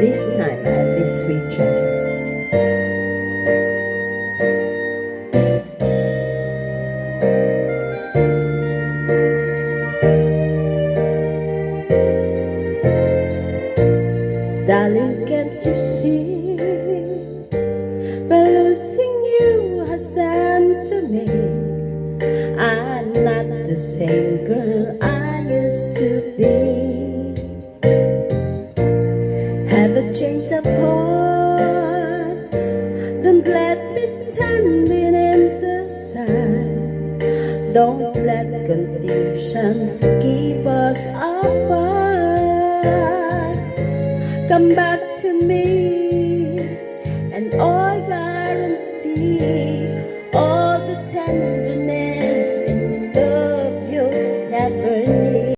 This time I'll be sweeter. Darling, can't you see? But losing you has done to me. I'm not the same girl I used to be. Have a change of heart. Don't let me standing in the time. Don't let confusion keep us apart. Come back to me.